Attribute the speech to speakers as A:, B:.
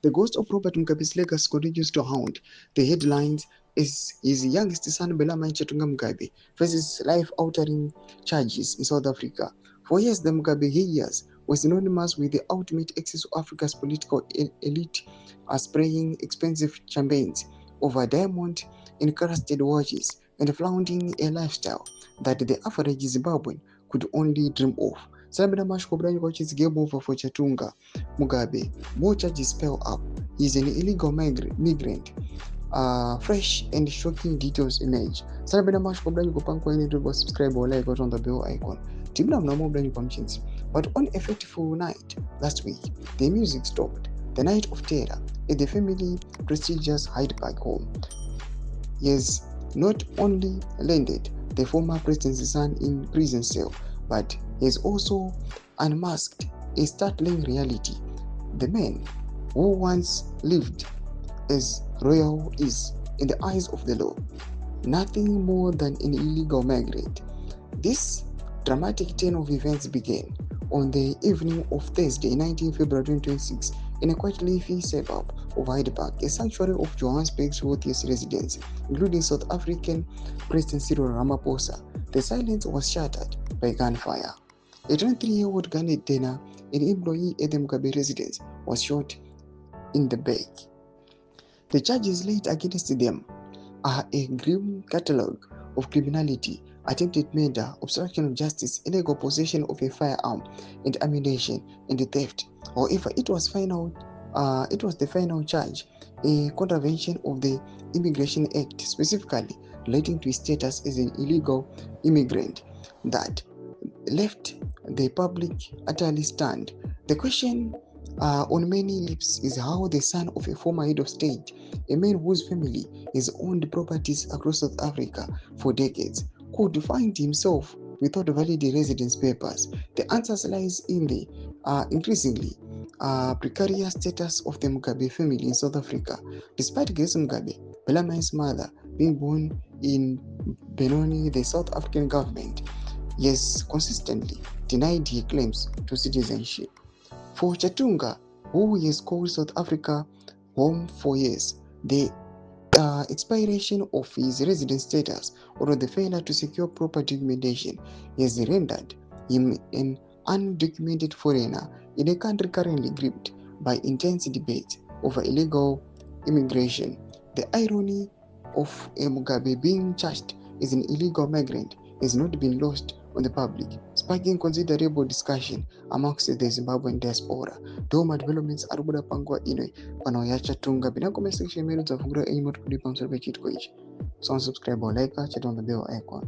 A: The ghost of Robert Mugabe's legacy continues to haunt the headlines as his youngest son Bellarmine Chatunga Mugabe faces life-altering charges in South Africa. For years, the Mugabe years was synonymous with the ultimate excess of Africa's political elite, spraying expensive champagnes over diamond-encrusted watches and flaunting a lifestyle that the average Zimbabwean could only dream of. Salabina Mashkobranyi watches game over for Chatunga Mugabe. More charges spell up. He is an illegal migrant. Fresh and shocking details emerge. Salabina Mashkobranyi Kopanko any to subscribe or like on the bell icon. Timna Mnamo Branyi Pumpkins. But on a fateful night last week, the music stopped. The night of terror at the family prestigious Hyde Park home. Yes, not only landed the former president's son in prison cell, but he has also unmasked a startling reality. The man who once lived as royal is, in the eyes of the law, nothing more than an illegal migrant. This dramatic turn of events began on the evening of Thursday, 19 February 2026, in a quite leafy suburb of Hyde Park, a sanctuary of Johannesburg's wealthiest residents, including South African President Cyril Ramaphosa. The silence was shattered by gunfire. A 23-year-old Ghana Dena, an employee at the Mugabe residence, was shot in the back. The charges laid against them are a grim catalogue of criminality: attempted murder, obstruction of justice, illegal possession of a firearm and ammunition, and theft. However, it was the final charge, a contravention of the Immigration Act, specifically relating to his status as an illegal immigrant, that left the public utterly stunned. The question on many lips is how the son of a former head of state, a man whose family has owned properties across South Africa for decades, could find himself without valid residence papers. The answer lies in the increasingly precarious status of the Mugabe family in South Africa. Despite Grace Mugabe, Bellarmine's mother, being born in Benoni, the South African government has consistently denied his claims to citizenship. For Chatunga, who has called South Africa home for years, the expiration of his resident status or the failure to secure proper documentation has rendered him an undocumented foreigner in a country currently gripped by intense debate over illegal immigration. The irony of Mugabe being charged as an illegal migrant has not been lost on the public, sparking considerable discussion amongst the Zimbabwean diaspora. Doma developments arubuda pangwa ino pano ya Chatunga bina comment section mero zavungura any more kudipa msarbe chitko ichi. So subscribe or like chat on the bell icon.